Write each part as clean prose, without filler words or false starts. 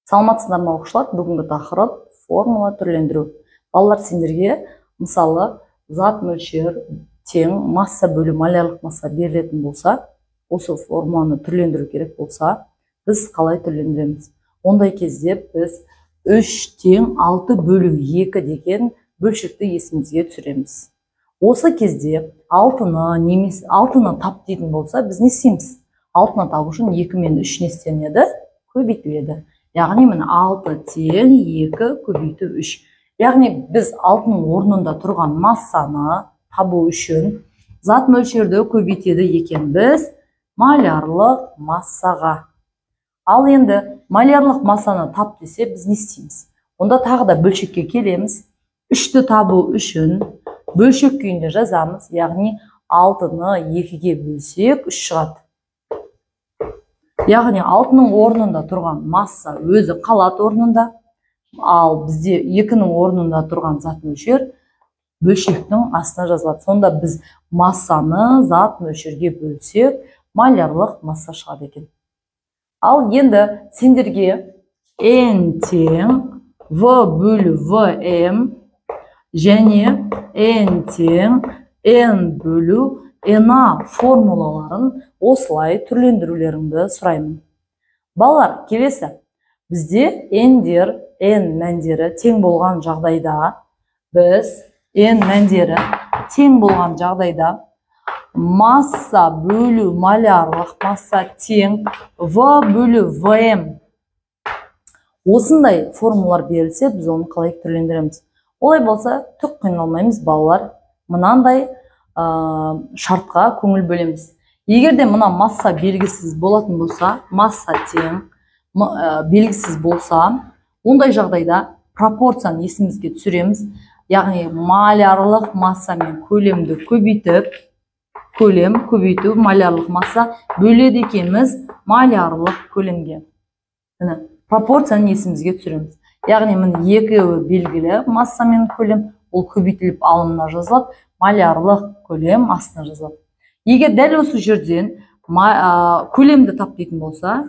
Саламатсыздар ма оқушылар? Бүгінгі тақырып формула түрлендіру. Балалар, сендерге мысалы зат мөлшер тең масса бөлу малярлық масса берілетін болса, осы формуланы түрлендіру керек болса, біз қалай түрлендіреміз? Ондай кезде біз 3 тең 6 бөлу 2 деген бөлшекті есімізге түсіреміз. Осы кезде алтыны тап дейтін болса, біз не істейміз? Алтыны табу үшін 2 мен 3 не істенеді? Көбейтіледі. Яғни міне 6 тең 2 көбейту 3. Яғни біз алтының орнында тұрған массаны табу үшін зат мөлшерді көбейтеді екен біз малярлық массаға. Ал енді малярлық массаны тап десе біз не істейміз? Онда тағы да бөлшекке келеміз. 3-ті табу үшін бөлшек күйінде жазамыз. Яғни 6-ны 2-ге бөлсек 3 шығады. Яғни 6-ның орнында тұрған масса өзі қалады орнында. Ал бізде 2-ның орнында тұрған зат мөлшер бөлшектің астына жазылады. Сонда біз массаны зат мөлшерге бөлсек, малярлық масса шығады екен. Ал енді сендерге N тең V бөлу VM және N тең N бөлу NA формулаларын осылай түрлендірулеріңді сұраймын. Балалар, келесі. Бізде N-дер, N мәндері тең болған жағдайда, біз N мәндері тең болған жағдайда масса бөлу малярлық масса тең V бөлу VM. Осындай формулалар берілсе, біз оны қалай түрлендіреміз? Олай болса, түк қиналмаймыз балалар. Мынандай шартқа көңіл бөлеміз. Егерде мына масса белгісіз болатын болса, масса тең белгісіз болса, ондай жағдайда пропорцияны есімізге түсіреміз. Яғни малярлық масса мен көлемді көбейтіп, көлем көбейту малярлық масса бөледі екенбіз малярлық көлемге. Пропорцияны есімізге түсіреміз. Яғни міне екеуі белгілі масса мен көлем, ол көбейтіліп алымына жазылып, малярлық көлем астына жазылады. Егер дәл осы жерден көлемді тап дейтін болса,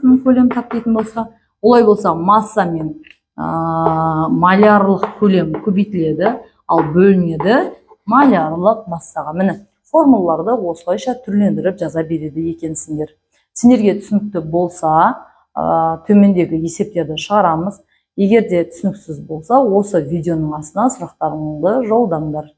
олай болса масса мен малярлық көлем көбейтіледі, ал бөлінеді малярлық массаға. Міне формулаларды осылайша түрлендіріп жаза береді екенсіңдер. Сендерге түсінікті болса, төмендегі есептерді шығарамыз. Егер де түсініксіз болса, осы видеоның астына сұрақтарыңды жолдаңдар.